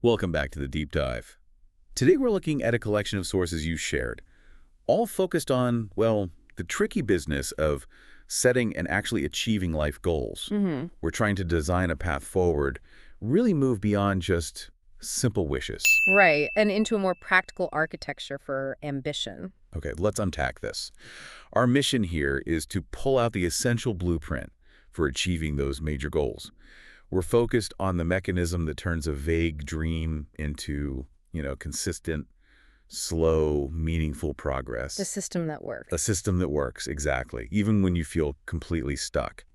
Welcome back to the Deep Dive. Today we're looking at a collection of sources you shared, all focused on, well, the tricky business of setting and actually achieving life goals. We're trying to design a path forward, really move beyond just simple wishes. Right, and into a more practical architecture for ambition. Okay, let's unpack this. Our mission here is to pull out the essential blueprint for achieving those major goals. We're focused on the mechanism that turns a vague dream into, consistent, slow, meaningful progress. The system that works. A system that works, exactly, even when you feel completely stuck.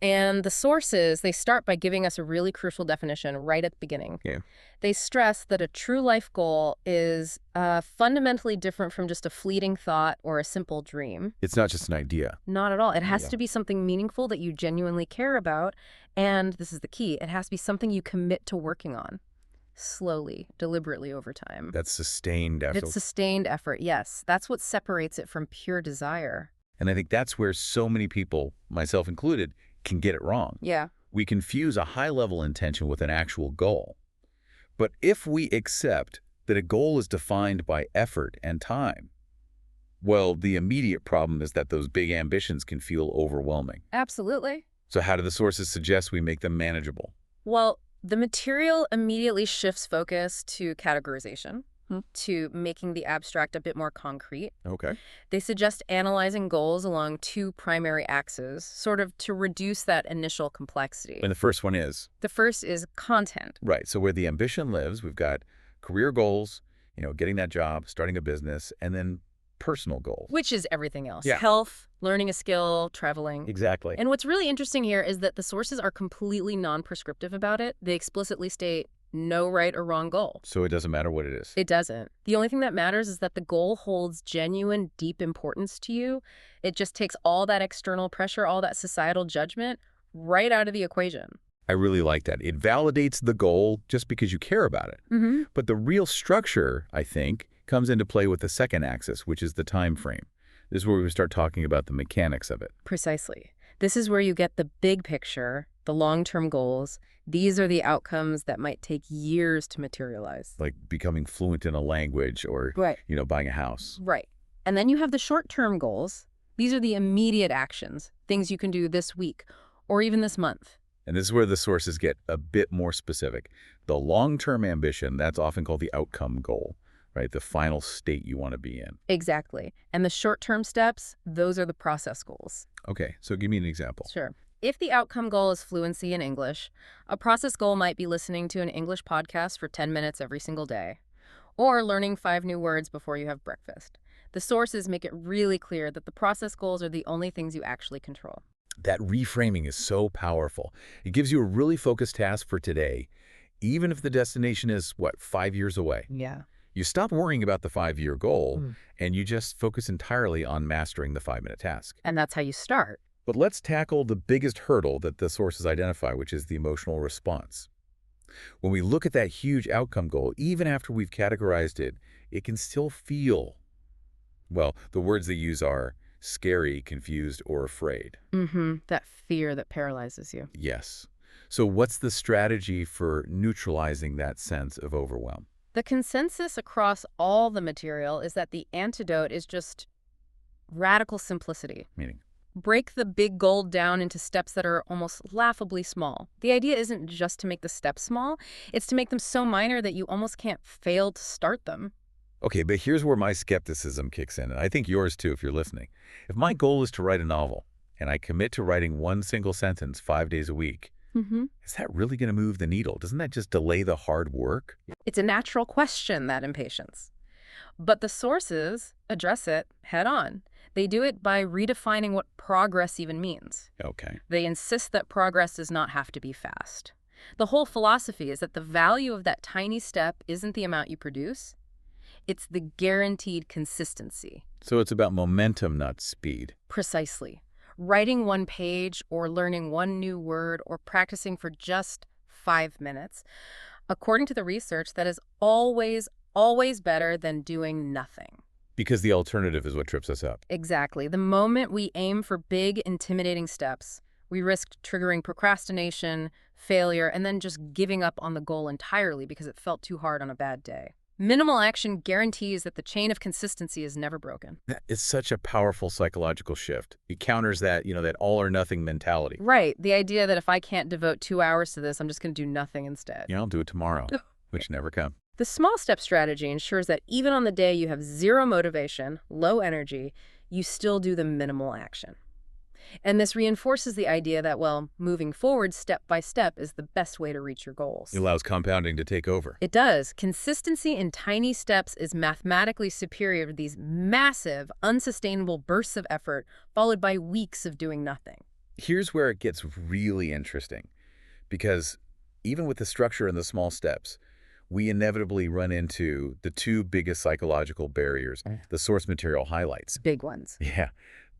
And the sources, they start by giving us a really crucial definition right at the beginning. Yeah. They stress that a true life goal is fundamentally different from just a fleeting thought or a simple dream. It's not just an idea. Not at all. It has to be something meaningful that you genuinely care about. And this is the key. It has to be something you commit to working on. Slowly, deliberately over time. That's sustained effort. It's sustained effort, yes. That's what separates it from pure desire. And I think that's where so many people, myself included, can get it wrong. Yeah. We confuse a high-level intention with an actual goal. But if we accept that a goal is defined by effort and time, well, the immediate problem is that those big ambitions can feel overwhelming. Absolutely. So how do the sources suggest we make them manageable? Well, the material immediately shifts focus to categorization, to making the abstract a bit more concrete. Okay. They suggest analyzing goals along two primary axes, sort of to reduce that initial complexity. And the first one is? The first is content. Right. So where the ambition lives, we've got career goals, getting that job, starting a business, and then personal goals. Which is everything else. Yeah. Health, learning a skill, traveling. Exactly. And what's really interesting here is that the sources are completely non-prescriptive about it. They explicitly state no right or wrong goal. So it doesn't matter what it is? It doesn't. The only thing that matters is that the goal holds genuine, deep importance to you. It just takes all that external pressure, all that societal judgment right out of the equation. I really like that. It validates the goal just because you care about it. But the real structure, I think, comes into play with the second axis, which is the time frame. This is where we start talking about the mechanics of it. Precisely. This is where you get the big picture, the long-term goals. These are the outcomes that might take years to materialize. Like becoming fluent in a language or, Right. Buying a house. Right. And then you have the short-term goals. These are the immediate actions, things you can do this week or even this month. And this is where the sources get a bit more specific. The long-term ambition, that's often called the outcome goal, right? The final state you want to be in. Exactly. And the short-term steps, those are the process goals. Okay, so give me an example. Sure. If the outcome goal is fluency in English, a process goal might be listening to an English podcast for 10 minutes every single day, or learning 5 new words before you have breakfast. The sources make it really clear that the process goals are the only things you actually control. That reframing is so powerful. It gives you a really focused task for today, even if the destination is, 5 years away. Yeah. You stop worrying about the 5-year goal, and you just focus entirely on mastering the 5-minute task. And that's how you start. But let's tackle the biggest hurdle that the sources identify, which is the emotional response. When we look at that huge outcome goal, even after we've categorized it, it can still feel, well, the words they use are scary, confused, or afraid. That fear that paralyzes you. Yes. So what's the strategy for neutralizing that sense of overwhelm? The consensus across all the material is that the antidote is just radical simplicity. Meaning? Break the big goal down into steps that are almost laughably small. The idea isn't just to make the steps small, it's to make them so minor that you almost can't fail to start them. Okay, but here's where my skepticism kicks in, and I think yours too if you're listening. If my goal is to write a novel, and I commit to writing one single sentence 5 days a week, is that really going to move the needle? Doesn't that just delay the hard work? It's a natural question, that impatience. But the sources address it head on. They do it by redefining what progress even means. Okay. They insist that progress does not have to be fast. The whole philosophy is that the value of that tiny step isn't the amount you produce. It's the guaranteed consistency. So it's about momentum, not speed. Precisely. Writing one page or learning one new word or practicing for just 5 minutes, according to the research, that is always better than doing nothing. Because the alternative is what trips us up. Exactly. The moment we aim for big, intimidating steps, We risked triggering procrastination, failure, and then just giving up on the goal entirely because it felt too hard on a bad day. Minimal action guarantees that the chain of consistency is never broken. That is such a powerful psychological shift. It counters that, that all or nothing mentality. Right. The idea that if I can't devote 2 hours to this, I'm just going to do nothing instead. Yeah, I'll do it tomorrow, which never come. The small step strategy ensures that even on the day you have zero motivation, low energy, you still do the minimal action. And this reinforces the idea that, well, moving forward step by step is the best way to reach your goals. It allows compounding to take over. It does. Consistency in tiny steps is mathematically superior to these massive, unsustainable bursts of effort followed by weeks of doing nothing. Here's where it gets really interesting, because even with the structure and the small steps, we inevitably run into the two biggest psychological barriers the source material highlights. Big ones. Yeah,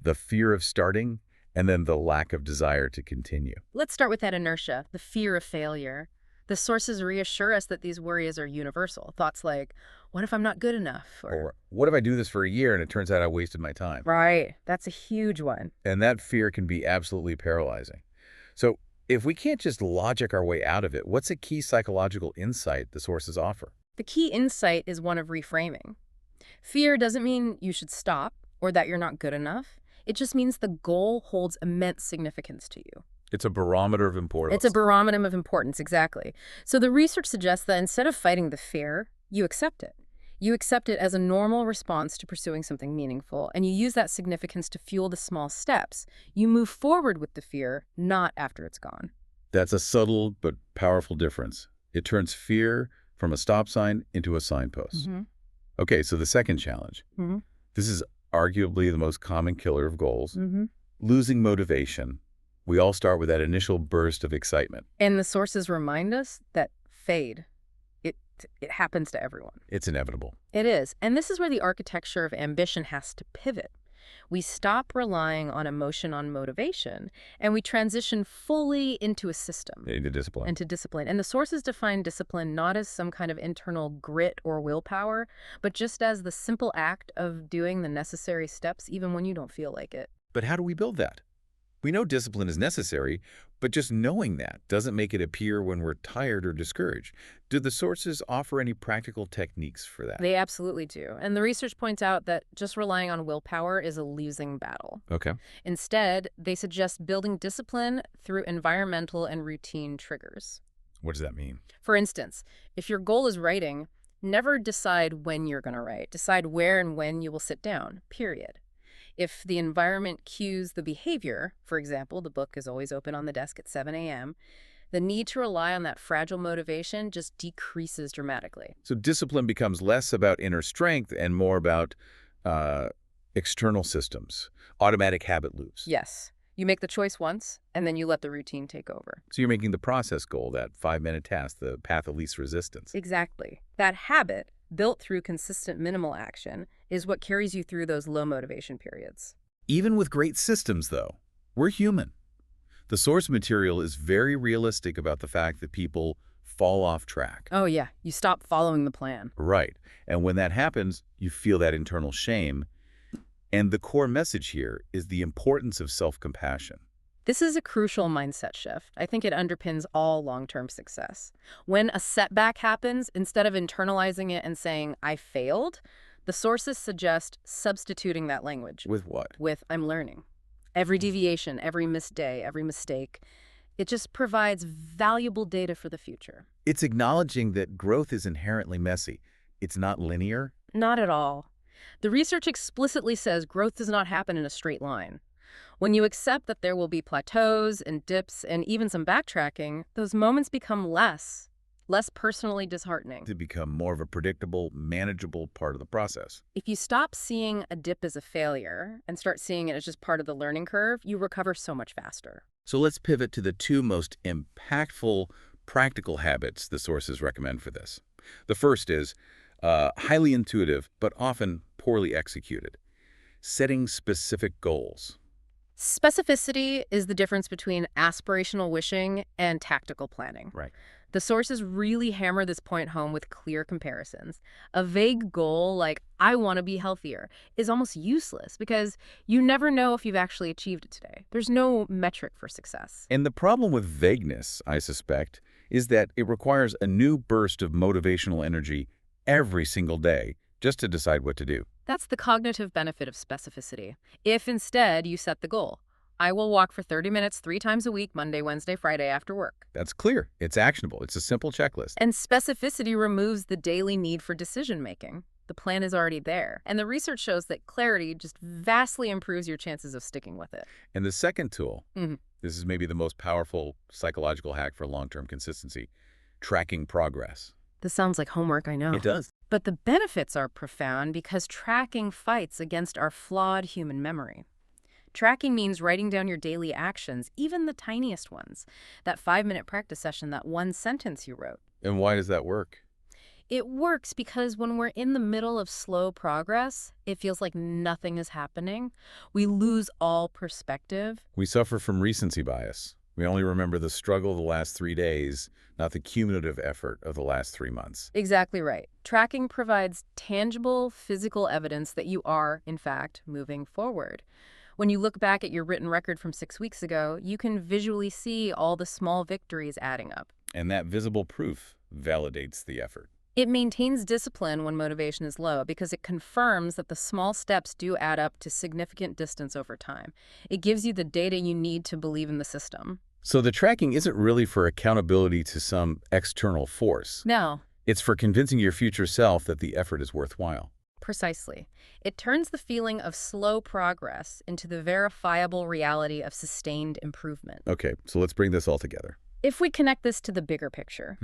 the fear of starting and then the lack of desire to continue. Let's start with that inertia, the fear of failure. The sources reassure us that these worries are universal. Thoughts like, what if I'm not good enough? Or what if I do this for a year and it turns out I wasted my time? Right. That's a huge one. And that fear can be absolutely paralyzing. So if we can't just logic our way out of it, what's a key psychological insight the sources offer? The key insight is one of reframing. Fear doesn't mean you should stop or that you're not good enough. It just means the goal holds immense significance to you. It's a barometer of importance. It's a barometer of importance, exactly. So the research suggests that instead of fighting the fear, you accept it. You accept it as a normal response to pursuing something meaningful, and you use that significance to fuel the small steps. You move forward with the fear, not after it's gone. That's a subtle but powerful difference. It turns fear from a stop sign into a signpost. Okay, so the second challenge. This is arguably the most common killer of goals. Losing motivation. We all start with that initial burst of excitement. And the sources remind us that fade. It happens to everyone. It's inevitable. It is. And this is where the architecture of ambition has to pivot. We stop relying on emotion on motivation, and we transition fully into a system. Into discipline. Into discipline. And the sources define discipline not as some kind of internal grit or willpower, but just as the simple act of doing the necessary steps even when you don't feel like it. But how do we build that? We know discipline is necessary, but just knowing that doesn't make it appear when we're tired or discouraged. Do the sources offer any practical techniques for that? They absolutely do. And the research points out that just relying on willpower is a losing battle. Okay. Instead, they suggest building discipline through environmental and routine triggers. What does that mean? For instance, if your goal is writing, never decide when you're going to write. Decide where and when you will sit down, period. If the environment cues the behavior, for example, the book is always open on the desk at 7 a.m., the need to rely on that fragile motivation just decreases dramatically. So discipline becomes less about inner strength and more about external systems, automatic habit loops. Yes. You make the choice once, and then you let the routine take over. So you're making the process goal, that 5-minute task, the path of least resistance. Exactly. That habit, built through consistent minimal action, is what carries you through those low motivation periods. Even with great systems, though, we're human. The source material is very realistic about the fact that people fall off track. Oh, yeah. You stop following the plan. Right. And when that happens, you feel that internal shame. And the core message here is the importance of self-compassion. This is a crucial mindset shift. I think it underpins all long-term success. When a setback happens, instead of internalizing it and saying, I failed, the sources suggest substituting that language. With what? With, I'm learning. Every deviation, every missed day, every mistake, it just provides valuable data for the future. It's acknowledging that growth is inherently messy. It's not linear. Not at all. The research explicitly says growth does not happen in a straight line. When you accept that there will be plateaus and dips and even some backtracking, those moments become less personally disheartening. To become more of a predictable, manageable part of the process. If you stop seeing a dip as a failure and start seeing it as just part of the learning curve, you recover so much faster. So let's pivot to the two most impactful practical habits the sources recommend for this. The first is highly intuitive, but often poorly executed. Setting specific goals. Specificity is the difference between aspirational wishing and tactical planning. Right. The sources really hammer this point home with clear comparisons. A vague goal like, I want to be healthier, is almost useless because you never know if you've actually achieved it today. There's no metric for success. And the problem with vagueness, I suspect, is that it requires a new burst of motivational energy every single day just to decide what to do. That's the cognitive benefit of specificity. If instead you set the goal, I will walk for 30 minutes 3 times a week, Monday, Wednesday, Friday after work. That's clear. It's actionable. It's a simple checklist. And specificity removes the daily need for decision-making. The plan is already there. And the research shows that clarity just vastly improves your chances of sticking with it. And the second tool, this is maybe the most powerful psychological hack for long-term consistency, tracking progress. This sounds like homework, I know. It does. But the benefits are profound because tracking fights against our flawed human memory. Tracking means writing down your daily actions, even the tiniest ones. That 5-minute practice session, that one sentence you wrote. And why does that work? It works because when we're in the middle of slow progress, it feels like nothing is happening. We lose all perspective. We suffer from recency bias. We only remember the struggle of the last 3 days, not the cumulative effort of the last 3 months. Exactly right. Tracking provides tangible, physical evidence that you are, in fact, moving forward. When you look back at your written record from 6 weeks ago, you can visually see all the small victories adding up. And that visible proof validates the effort. It maintains discipline when motivation is low because it confirms that the small steps do add up to significant distance over time. It gives you the data you need to believe in the system. So the tracking isn't really for accountability to some external force. No. It's for convincing your future self that the effort is worthwhile. Precisely. It turns the feeling of slow progress into the verifiable reality of sustained improvement. Okay, so let's bring this all together. If we connect this to the bigger picture,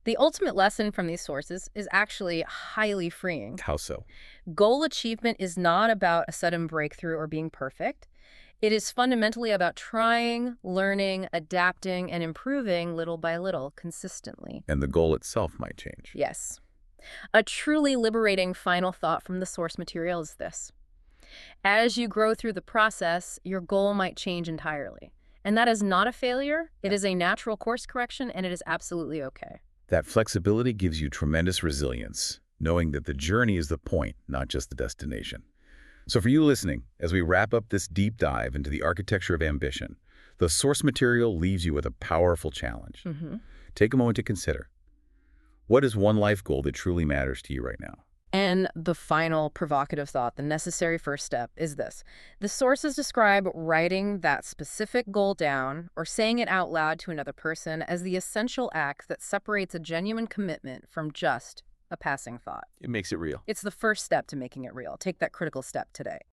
the ultimate lesson from these sources is actually highly freeing. How so? Goal achievement is not about a sudden breakthrough or being perfect. It is fundamentally about trying, learning, adapting, and improving little by little consistently. And the goal itself might change. Yes. A truly liberating final thought from the source material is this. As you grow through the process, your goal might change entirely. And that is not a failure. It is a natural course correction, and it is absolutely okay. That flexibility gives you tremendous resilience, knowing that the journey is the point, not just the destination. So for you listening, as we wrap up this deep dive into the architecture of ambition, the source material leaves you with a powerful challenge. Take a moment to consider. What is one life goal that truly matters to you right now? And the final provocative thought, the necessary first step, is this. The sources describe writing that specific goal down or saying it out loud to another person as the essential act that separates a genuine commitment from just a passing thought. It makes it real. It's the first step to making it real. Take that critical step today.